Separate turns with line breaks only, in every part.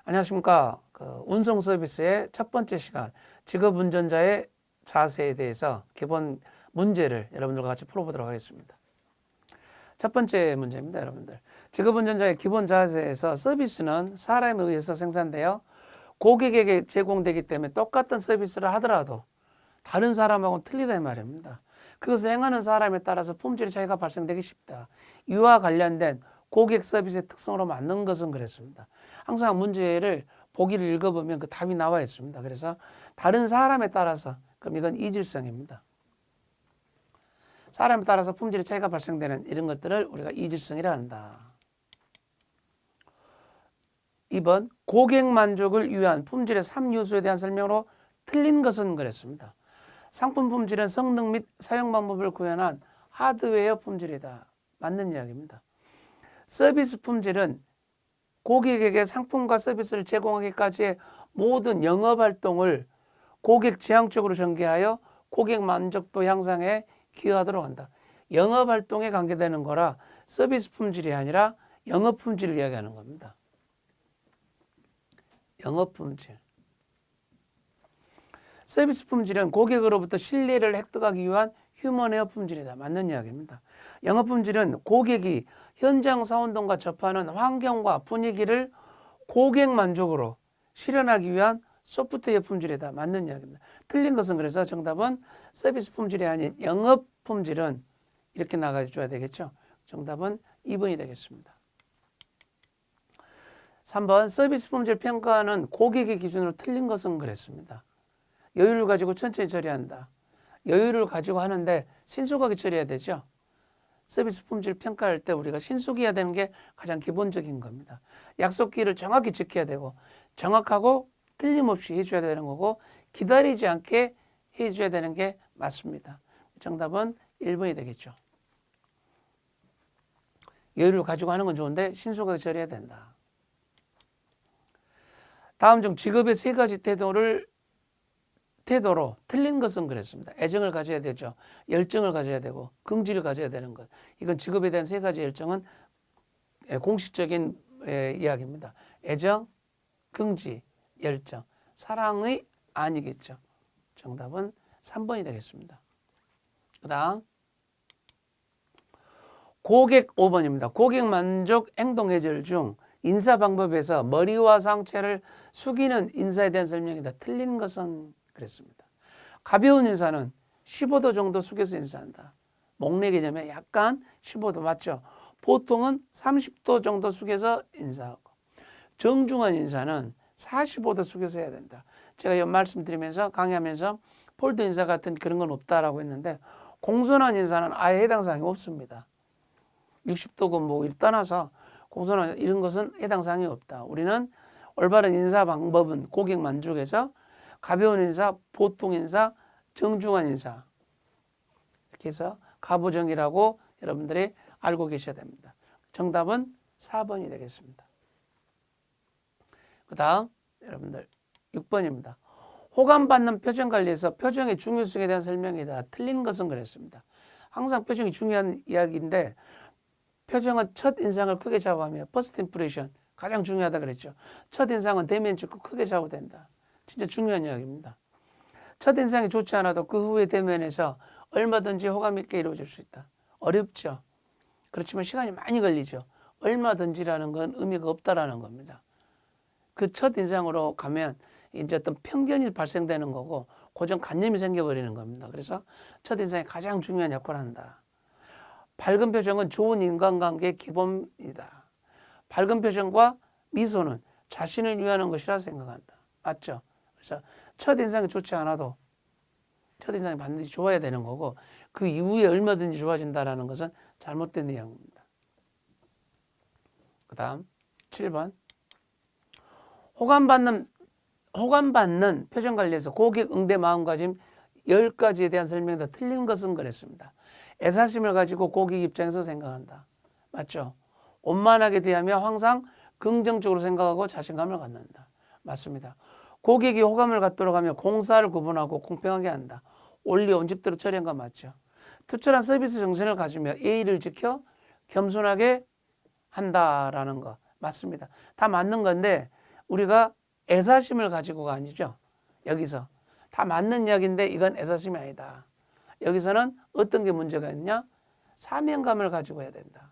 안녕하십니까. 운송 서비스의 첫 번째 시간, 직업 운전자의 자세에 대해서 기본 문제를 여러분들과 같이 풀어보도록 하겠습니다. 첫 번째 문제입니다, 여러분들. 직업 운전자의 기본 자세에서 서비스는 사람에 의해서 생산되어 고객에게 제공되기 때문에 똑같은 서비스를 하더라도 다른 사람하고는 틀리다 이 말입니다. 그것을 행하는 사람에 따라서 품질의 차이가 발생되기 쉽다. 이와 관련된 고객 서비스의 특성으로 맞는 것은 그랬습니다. 항상 문제를 보기를 읽어보면 그 답이 나와 있습니다. 그래서 다른 사람에 따라서, 그럼 이건 이질성입니다. 사람에 따라서 품질의 차이가 발생되는 이런 것들을 우리가 이질성이라 한다. 2번, 고객 만족을 위한 품질의 3요소에 대한 설명으로 틀린 것은 그랬습니다. 상품 품질은 성능 및 사용 방법을 구현한 하드웨어 품질이다. 맞는 이야기입니다. 서비스 품질은 고객에게 상품과 서비스를 제공하기까지의 모든 영업활동을 고객 지향적으로 전개하여 고객 만족도 향상에 기여하도록 한다. 영업활동에 관계되는 거라 서비스 품질이 아니라 영업 품질을 이야기하는 겁니다. 영업 품질. 서비스 품질은 고객으로부터 신뢰를 획득하기 위한 휴먼웨어 품질이다. 맞는 이야기입니다. 영업 품질은 고객이 현장 사원들과 접하는 환경과 분위기를 고객 만족으로 실현하기 위한 소프트웨어 품질이다. 맞는 이야기입니다. 틀린 것은 그래서 정답은 서비스 품질이 아닌 영업 품질은 이렇게 나가줘야 되겠죠. 정답은 2번이 되겠습니다. 3번, 서비스 품질 평가는 고객의 기준으로 틀린 것은 그랬습니다. 여유를 가지고 천천히 처리한다. 여유를 가지고 하는데 신속하게 처리해야 되죠. 서비스 품질 평가할 때 우리가 신속해야 되는 게 가장 기본적인 겁니다. 약속기를 정확히 지켜야 되고 정확하고 틀림없이 해줘야 되는 거고 기다리지 않게 해줘야 되는 게 맞습니다. 정답은 1번이 되겠죠. 여유를 가지고 하는 건 좋은데 신속하게 처리해야 된다. 다음 중 직업의 세 가지 태도로 틀린 것은 그랬습니다. 애정을 가져야 되죠. 열정을 가져야 되고 긍지를 가져야 되는 것. 이건 직업에 대한 세 가지 열정은 공식적인 이야기입니다. 애정, 긍지, 열정. 사랑의 아니겠죠. 정답은 3번이 되겠습니다. 그 다음 고객 5번입니다. 고객 만족 행동 예절 중 인사 방법에서 머리와 상체를 숙이는 인사에 대한 설명이다. 틀린 것은 그랬습니다. 가벼운 인사는 15도 정도 숙여서 인사한다. 목례 개념에 약간 15도 맞죠? 보통은 30도 정도 숙여서 인사하고 정중한 인사는 45도 숙여서 해야 된다. 제가 말씀드리면서 강의하면서 폴드 인사 같은 그런 건 없다라고 했는데 공손한 인사는 아예 해당 사항이 없습니다. 60도고 뭐 떠나서 공손한 이런 것은 해당 사항이 없다. 우리는 올바른 인사 방법은 고객 만족에서 가벼운 인사, 보통 인사, 정중한 인사 이렇게 해서 가부정이라고 여러분들이 알고 계셔야 됩니다. 정답은 4번이 되겠습니다. 그 다음 여러분들 6번입니다. 호감받는 표정 관리에서 표정의 중요성에 대한 설명이다. 틀린 것은 그랬습니다. 항상 표정이 중요한 이야기인데 표정은 첫 인상을 크게 잡아가며 퍼스트 임프레션 가장 중요하다 그랬죠. 첫 인상은 대면 찍고 크게 잡아야 된다. 진짜 중요한 이야기입니다. 첫 인상이 좋지 않아도 그 후에 대면에서 얼마든지 호감 있게 이루어질 수 있다. 어렵죠. 그렇지만 시간이 많이 걸리죠. 얼마든지라는 건 의미가 없다라는 겁니다. 그 첫 인상으로 가면 이제 어떤 편견이 발생되는 거고 고정관념이 생겨버리는 겁니다. 그래서 첫 인상이 가장 중요한 역할을 한다. 밝은 표정은 좋은 인간관계의 기본이다. 밝은 표정과 미소는 자신을 위하는 것이라 생각한다. 맞죠? 그래서 첫인상이 좋지 않아도 첫인상이 반드시 좋아야 되는 거고 그 이후에 얼마든지 좋아진다는 것은 잘못된 내용입니다. 그 다음 7번 호감받는 표정 관리에서 고객 응대 마음가짐 10가지에 대한 설명이 다 틀린 것은 그랬습니다. 애사심을 가지고 고객 입장에서 생각한다. 맞죠? 원만하게 대하며 항상 긍정적으로 생각하고 자신감을 갖는다. 맞습니다. 고객이 호감을 갖도록 하며 공사를 구분하고 공평하게 한다. 원리 원칙대로 처리한 거 맞죠? 투철한 서비스 정신을 가지며 예의를 지켜 겸손하게 한다라는 거 맞습니다. 다 맞는 건데 우리가 애사심을 가지고가 아니죠. 여기서 다 맞는 이야기인데 이건 애사심이 아니다. 여기서는 어떤 게 문제가 있냐? 사명감을 가지고 해야 된다.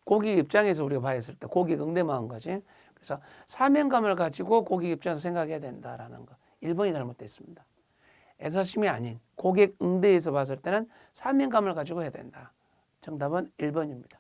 고객 입장에서 우리가 봤을 때 고객 응대만 거지. 그래서 사명감을 가지고 고객 입장에서 생각해야 된다라는 거. 1번이 잘못됐습니다. 애사심이 아닌 고객 응대에서 봤을 때는 사명감을 가지고 해야 된다. 정답은 1번입니다.